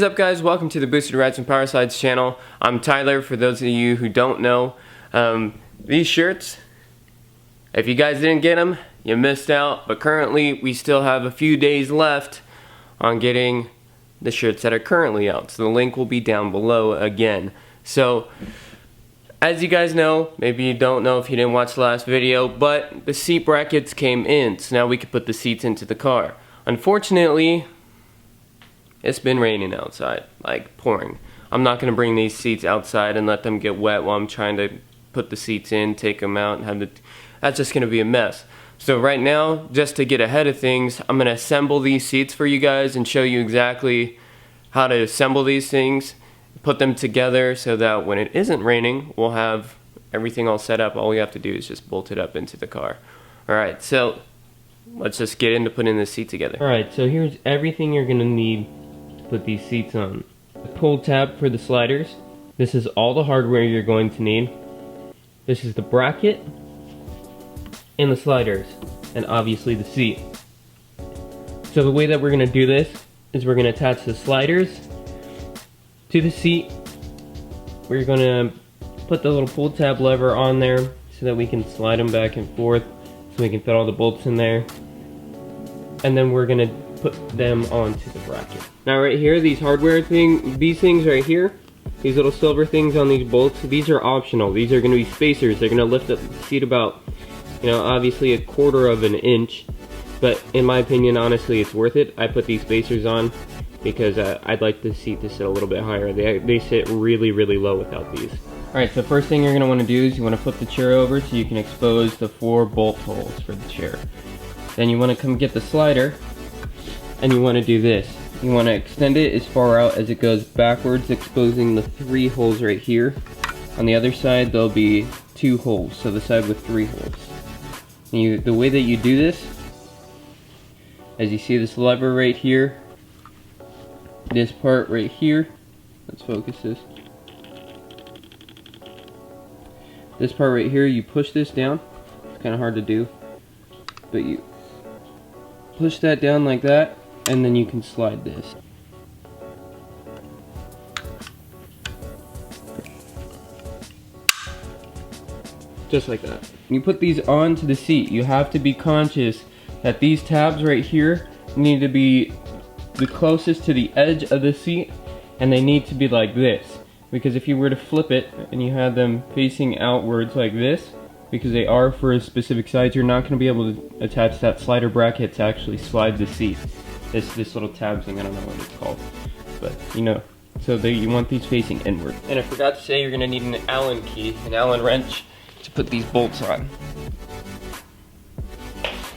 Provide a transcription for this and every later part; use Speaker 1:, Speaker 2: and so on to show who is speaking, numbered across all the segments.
Speaker 1: What's up, guys? Welcome to the Boosted Rides and Power Slides channel. I'm Tyler, for those of you who don't know. These shirts, if you guys didn't get them, you missed out, but currently we still have a few days left on getting the shirts that are currently out. So the link will be down below again. So, as you guys know, maybe you don't know if you didn't watch the last video, but the seat brackets came in, so now we can put the seats into the car. Unfortunately, it's been raining outside, like pouring. I'm not going to bring these seats outside and let them get wet while I'm trying to put the seats in, take them out, and have the... That's just going to be a mess. So right now, just to get ahead of things, I'm going to assemble these seats for you guys and show you exactly how to assemble these things, put them together so that when it isn't raining, we'll have everything all set up. All we have to do is just bolt it up into the car. Alright, so let's just get into putting this seat together. Alright, so here's everything you're going to need to put these seats on. A pull tab for the sliders. This is all the hardware you're going to need. This is the bracket and the sliders, and obviously the seat. So the way that we're going to do this is we're going to attach the sliders to the seat. We're going to put the little pull tab lever on there so that we can slide them back and forth so we can fit all the bolts in there. And then we're going to put them onto the bracket. Now right here, these hardware these things right here, these little silver things on these bolts, these are optional. These are going to be spacers. They're going to lift up the seat about, obviously 1/4 of an inch. But in my opinion, honestly, it's worth it. I put these spacers on because I'd like the seat to sit a little bit higher. They sit really, really low without these. Alright, so first thing you're going to want to do is you want to flip the chair over so you can expose the 4 bolt holes for the chair. Then you want to come get the slider and you want to do this. You want to extend it as far out as it goes backwards, exposing the 3 holes right here. On the other side, there'll be 2 holes, so the side with 3 holes. And the way that you do this, as you see this lever right here, this part right here, let's focus this. This part right here, you push this down. It's kind of hard to do, but you push that down like that, and then you can slide this. Just like that. You put these onto the seat. You have to be conscious that these tabs right here need to be the closest to the edge of the seat, and they need to be like this. Because if you were to flip it and you had them facing outwards like this, because they are for a specific size, you're not going to be able to attach that slider bracket to actually slide the seat. This little tab thing, I don't know what it's called, but so you want these facing inward. And I forgot to say, you're going to need an Allen key, an Allen wrench, to put these bolts on.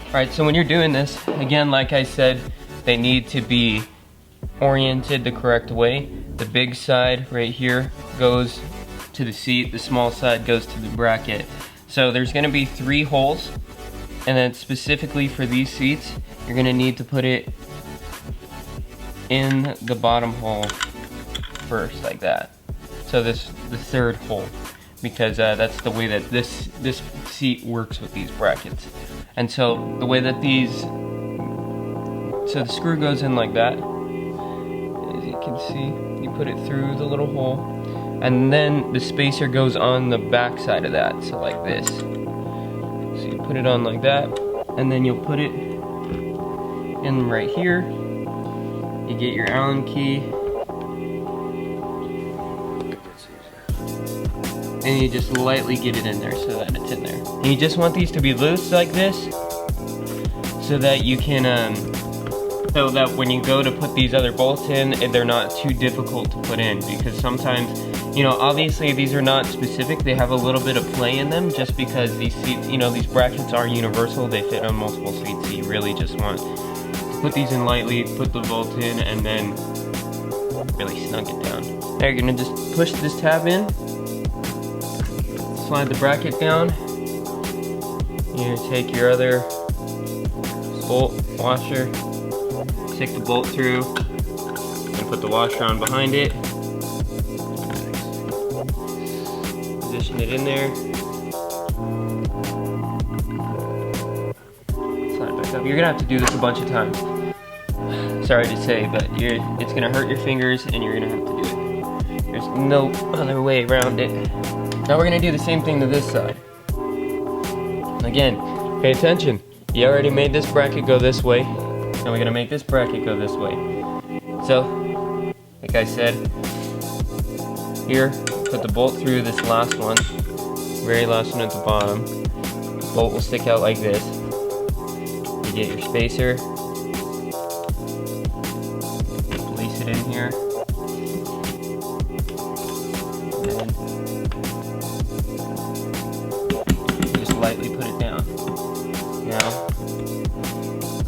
Speaker 1: Alright, so when you're doing this, again, like I said, they need to be oriented the correct way. The big side right here goes to the seat, the small side goes to the bracket. So there's going to be 3 holes, and then specifically for these seats, you're going to need to put it in the bottom hole first, like that. So the 3rd hole, because that's the way that this seat works with these brackets. And so the way that so the screw goes in like that. As you can see, you put it through the little hole, and then the spacer goes on the back side of that, so like this. So you put it on like that, and then you'll put it in right here. You get your Allen key, and you just lightly get it in there so that it's in there. And you just want these to be loose like this, so that you can, so that when you go to put these other bolts in, they're not too difficult to put in. Because sometimes, obviously these are not specific, they have a little bit of play in them, just because these seats, these brackets are universal, they fit on multiple seats, so you really just want to put these in lightly, put the bolt in, and then really snug it down. Now you're gonna just push this tab in, slide the bracket down, you take your other bolt washer, stick the bolt through, and put the washer on behind it, position it in there, slide it back up. You're gonna have to do this a bunch of times. sorry to say, but it's gonna hurt your fingers and you're gonna have to do it. There's no other way around it. Now we're gonna do the same thing to this side. Again, pay attention. You already made this bracket go this way. Now we're gonna make this bracket go this way. So, like I said, here, put the bolt through this last one, very last one at the bottom. The bolt will stick out like this. You get your spacer, place it in here, and just lightly put it down. Now,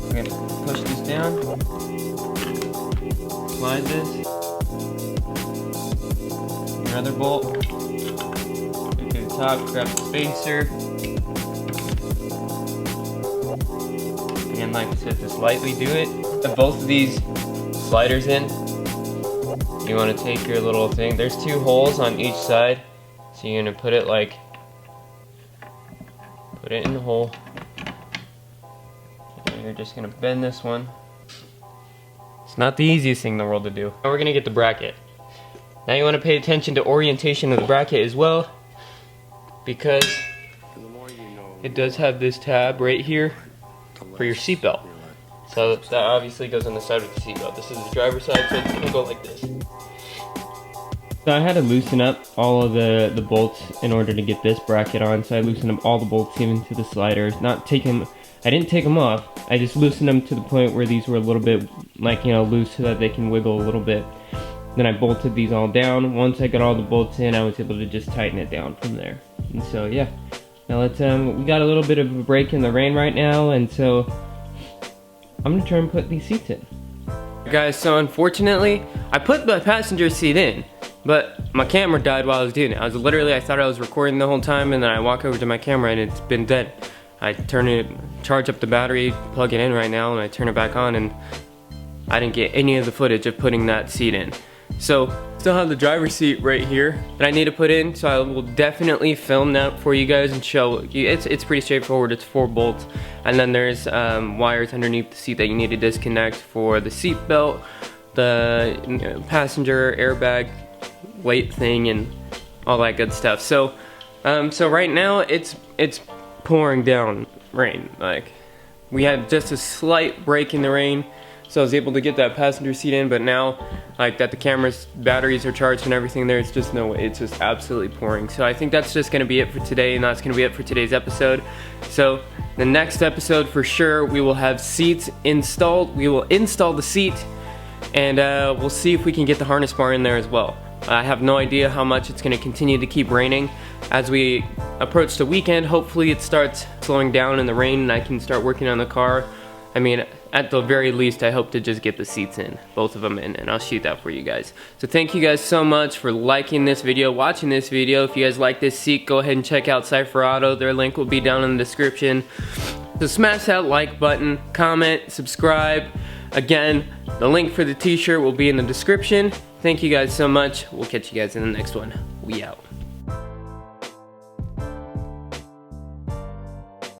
Speaker 1: we're going to push this down, slide this, your other bolt, go to the top, grab the spacer, and like I said, just lightly do it. Put both of these sliders in. You want to take your little thing, there's 2 holes on each side, so you're going to put it in the hole. You're just gonna bend this one. It's not the easiest thing in the world to do. Now we're gonna get the bracket. Now you wanna pay attention to orientation of the bracket as well, because it does have this tab right here for your seatbelt. So that obviously goes on the side of the seatbelt. This is the driver's side, so it's gonna go like this. So I had to loosen up all of the bolts in order to get this bracket on. So I loosened up all the bolts even to the sliders. I didn't take them off. I just loosened them to the point where these were a little bit loose so that they can wiggle a little bit. Then I bolted these all down. Once I got all the bolts in, I was able to just tighten it down from there. And so yeah. Now let's we got a little bit of a break in the rain right now, and so I'm gonna try and put these seats in. Guys, so unfortunately, I put the passenger seat in, but my camera died while I was doing it. I thought I was recording the whole time, and then I walk over to my camera and it's been dead. I charge up the battery, plug it in right now, and I turn it back on, and I didn't get any of the footage of putting that seat in. So, still have the driver's seat right here that I need to put in, so I will definitely film that for you guys and show you. It's pretty straightforward. It's 4 bolts, and then there's wires underneath the seat that you need to disconnect for the seat belt, the passenger airbag weight thing, and all that good stuff. So, so right now it's pouring down rain. Like, we had just a slight break in the rain, so I was able to get that passenger seat in, but now, like, that the camera's batteries are charged and everything, there's just no way. It's just absolutely pouring. So I think that's just gonna be it for today, and that's gonna be it for today's episode. So the next episode, for sure, we will have seats installed. We will install the seat, and we'll see if we can get the harness bar in there as well. I have no idea how much it's going to continue to keep raining. As we approach the weekend, hopefully it starts slowing down in the rain and I can start working on the car. I mean, at the very least, I hope to just get the seats in, both of them in, and I'll shoot that for you guys. So thank you guys so much for liking this video, watching this video. If you guys like this seat, go ahead and check out Cipher Auto. Their link will be down in the description. So smash that like button, comment, subscribe. Again, the link for the t-shirt will be in the description. Thank you guys so much. We'll catch you guys in the next one. We out.